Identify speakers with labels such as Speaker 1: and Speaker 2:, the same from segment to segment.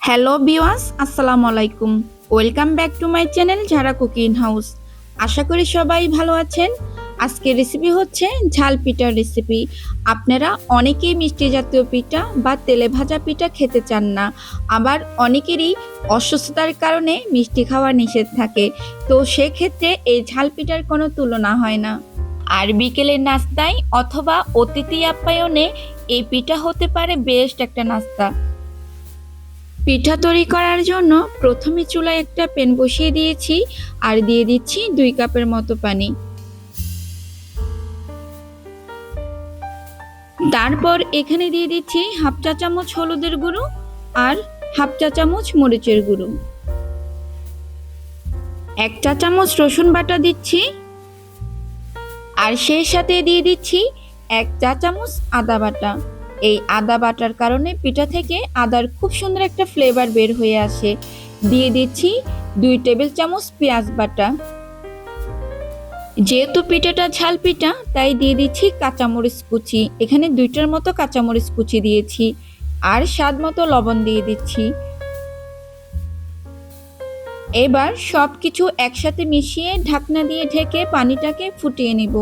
Speaker 1: Hello viewers, আসসালামু আলাইকুম। Welcome back to my channel ঝারা কুকিং হাউস। আশা করি সবাই ভালো আছেন। আজকের রেসিপি হচ্ছে ঝাল পিঠার রেসিপি। আপনারা অনেকেই মিষ্টি জাতীয় পিঠা বা তেলে ভাজা পিঠা খেতে চান না, আবার অনেকেরই অসুস্থতার কারণে মিষ্টি খাওয়া নিষেধ থাকে। তো সেক্ষেত্রে এই ঝাল পিঠার কোনো তুলনা হয় না। আর বিকেলের নাস্তায় অথবা অতিথি আপ্যায়নে এই পিঠা হতে পারে বেস্ট একটা নাস্তা। পিঠা তৈরি করার জন্য প্রথমে চুলায় একটা প্যান বসিয়ে দিয়েছি আর দিয়ে দিচ্ছি 2 কাপের মতো পানি। তারপর এখানে দিয়ে দিচ্ছি হাফ চা চামচ হলুদের গুঁড়ো আর হাফ চা চামচ মরিচের গুঁড়ো, 1 চা চামচ রসুন বাটা দিচ্ছি আর সেই সাথে দিয়ে দিচ্ছি 1 চা চামচ আদা বাটা। এই আদা বাটার কারণে পিঠা থেকে আদার খুব সুন্দর একটা ফ্লেভার বের হয়ে আসে। দিয়ে দিচ্ছি 2 টেবিল চামচ পেঁয়াজ বাটা। যেহেতু পিঠাটা ঝাল পিঠা তাই দিয়ে দিচ্ছি কাঁচামরিচ কুচি, এখানে 2টার মতো কাঁচামরিচ কুচি দিয়েছি আর স্বাদ মতো লবণ দিয়ে দিচ্ছি। এবার সবকিছু একসাথে মিশিয়ে ঢাকনা দিয়ে ঢেকে পানিটাকে ফুটিয়ে নিব।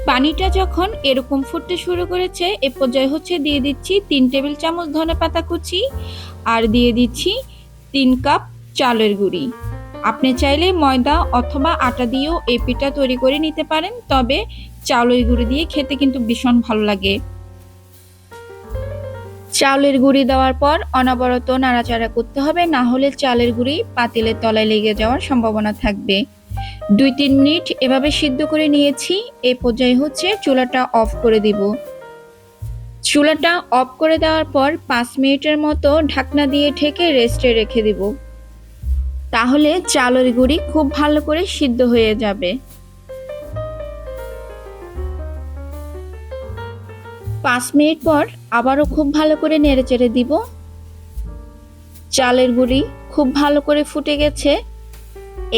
Speaker 1: পানিটা যখন এরকম ফুটতে শুরু করেছে এ পর্যায়ে হচ্ছে দিয়ে দিচ্ছি 3 টেবিল চামচ ধনেপাতা কুচি আর দিয়ে দিচ্ছি 3 কাপ চালের গুঁড়ি। আপনি চাইলে ময়দা অথবা আটা দিয়েও এই পিঠা তৈরি করে নিতে পারেন, তবে চালের গুঁড়ি দিয়ে খেতে কিন্তু ভীষণ ভালো লাগে। চালের গুঁড়ি দেওয়ার পর অনবরত নাড়াচাড়া করতে হবে, না হলে চালের গুঁড়ি পাতিলের তলায় লেগে যাওয়ার সম্ভাবনা থাকবে। 2-3 মিনিট এভাবে সিদ্ধ করে নিয়েছি। এই পর্যায়ে হচ্ছে চুলাটা অফ করে দিব। চুলাটা অফ করে দেওয়ার পর 5 মিনিটের মতো ঢাকনা দিয়ে ঢেকে রেস্টে রেখে দিব, তাহলে চালের গুঁড়ি খুব ভালো করে সিদ্ধ হয়ে যাবে। 5 মিনিট পর আবারও খুব ভালো করে নেড়েচেড়ে দিব। চালের গুঁড়ি খুব ভালো করে ফুটে গেছে।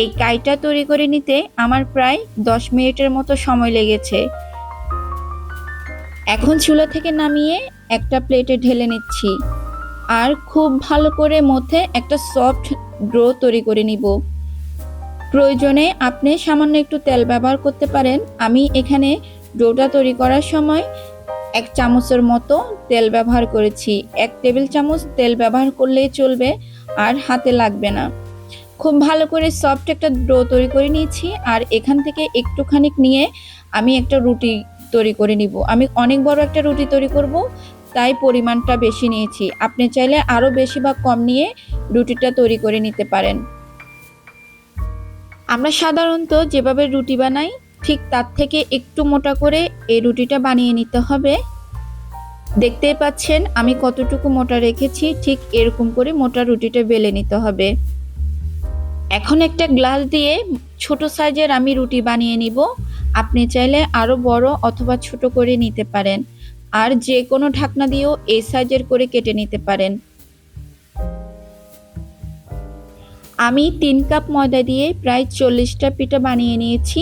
Speaker 1: এই কাইটা তৈরি করে নিতে আমার প্রায় 10 মিনিটের মতো সময় লেগেছে। এখন চুলা থেকে নামিয়ে একটা প্লেটে ঢেলে নিচ্ছি আর খুব ভালো করে মধ্যে একটা সফট ডো তৈরি করে নিব। প্রয়োজনে আপনি সামান্য একটু তেল ব্যবহার করতে পারেন। আমি এখানে ডোটা তৈরি করার সময় 1 চামচের মতো তেল ব্যবহার করেছি। 1 টেবিল চামচ তেল ব্যবহার করলেই চলবে আর হাতে লাগবে না। খুব ভালো করে সফট একটা ডো তৈরি করে নিয়েছি আর এখান থেকে একটুখানি নিয়ে আমি একটা রুটি তৈরি করে নিব। আমি অনেক বড় একটা রুটি তৈরি করব, তাই পরিমাণটা বেশি নিয়েছি। আপনি চাইলে আরও বেশি বা কম নিয়ে রুটিটা তৈরি করে নিতে পারেন। আমরা সাধারণত যেভাবে রুটি বানাই ঠিক তার থেকে একটু মোটা করে এই রুটিটা বানিয়ে নিতে হবে। দেখতেই পাচ্ছেন আমি কতটুকু মোটা রেখেছি, ঠিক এরকম করে মোটা রুটিটা বেলে নিতে হবে। এখন একটা গ্লাস দিয়ে ছোট সাইজের আমি রুটি বানিয়ে নিব। আপনি চাইলে আরো বড় অথবা ছোট করে নিতে পারেন, আর যে কোনো ঢাকনা দিয়েও এই সাইজের করে কেটে নিতে পারেন। আমি 3 কাপ ময়দা দিয়ে প্রায় 40টা পিঠা বানিয়ে নিয়েছি।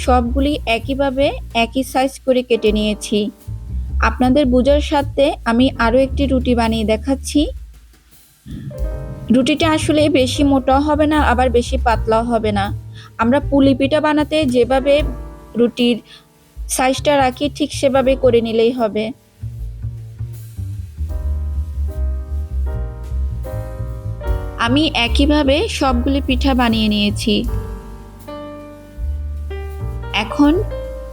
Speaker 1: সবগুলি একইভাবে একই সাইজ করে কেটে নিয়েছি। আপনাদের বোঝার সাথে আমি আরো একটি রুটি বানিয়ে দেখাচ্ছি। রুটিটা আসলে বেশি মোটাও হবে না আবার বেশি পাতলাও হবে না। আমরা পুলি পিঠা বানাতে যেভাবে রুটির সাইজটা রাখি ঠিক সেভাবে করে নিলেই হবে। আমি একইভাবে সবগুলি পিঠা বানিয়ে নিয়েছি। এখন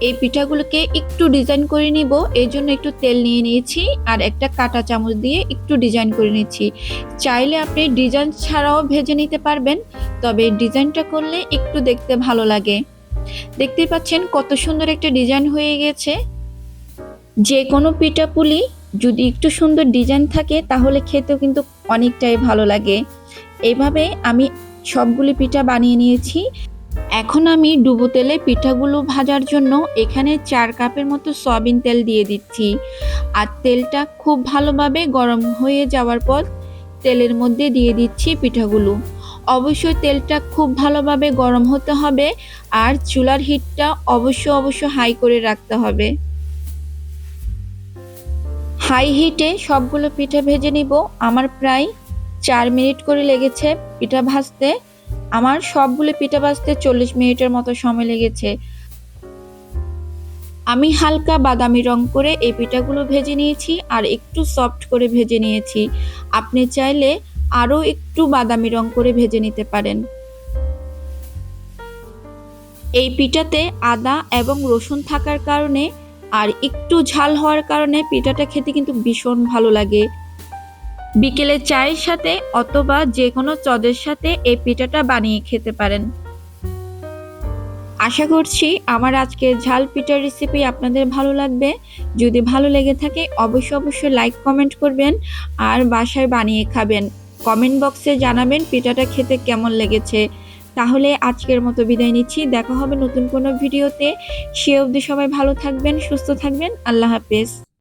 Speaker 1: এই পিঠাগুলোকে একটু ডিজাইন করে নিব, এই জন্য একটু তেল নিয়ে নিয়েছি আর একটা কাঁটা চামচ দিয়ে একটু ডিজাইন করে নিচ্ছি। চাইলে আপনি ডিজাইন ছাড়াও ভেজে নিতে পারবেন, তবে ডিজাইনটা করলে একটু দেখতে ভালো লাগে। দেখতেই পাচ্ছেন কত সুন্দর একটা ডিজাইন হয়ে গেছে। যে কোনো পিঠা পুলি যদি একটু সুন্দর ডিজাইন থাকে তাহলে খেতেও কিন্তু অনেকটাই ভালো লাগে। এইভাবে আমি সবগুলি পিঠা বানিয়ে নিয়েছি। এখন আমি ডুবো তেলে পিঠাগুলো ভাজার জন্য এখানে 4 কাপের মতো সয়াবিন তেল দিয়ে দিচ্ছি। আর তেলটা খুব ভালোভাবে গরম হয়ে যাওয়ার পর তেলের মধ্যে দিয়ে দিচ্ছি পিঠাগুলো। অবশ্যই তেলটা খুব ভালোভাবে গরম হতে হবে আর চুলার হিটটা অবশ্য হাই করে রাখতে হবে। হাই হিটে সবগুলো পিঠা ভেজে নিব। আমার প্রায় 4 মিনিট করে লেগেছে পিঠা ভাজতে। আমার সবগুলো পিঠা ভাজতে 40 মিনিটের মতো সময় লেগেছে। আমি হালকা বাদামি রং করে এই পিঠাগুলো ভেজে নিয়েছি আর একটু সফট করে ভেজে নিয়েছি। আপনি চাইলে আরও একটু বাদামি রং করে ভেজে নিতে পারেন। এই পিঠাতে আদা এবং রসুন থাকার কারণে আর একটু ঝাল হওয়ার কারণে পিঠাটা খেতে কিন্তু ভীষণ ভালো লাগে। বিকেলে চায়ের সাথে অথবা যে কোনো চদের সাথে এই পিঠাটা বানিয়ে খেতে পারেন। আশা করছি আমার আজকের ঝাল পিঠার রেসিপি আপনাদের ভালো লাগবে। যদি ভালো লেগে থাকে অবশ্যই লাইক কমেন্ট করবেন আর বাসায় বানিয়ে খাবেন। কমেন্ট বক্সে জানাবেন পিঠাটা খেতে কেমন লেগেছে। তাহলে আজকের মতো বিদায় নিচ্ছি। দেখা হবে নতুন কোনো ভিডিওতে। সে অবধি সবাই ভালো থাকবেন, সুস্থ থাকবেন। আল্লাহ হাফেজ।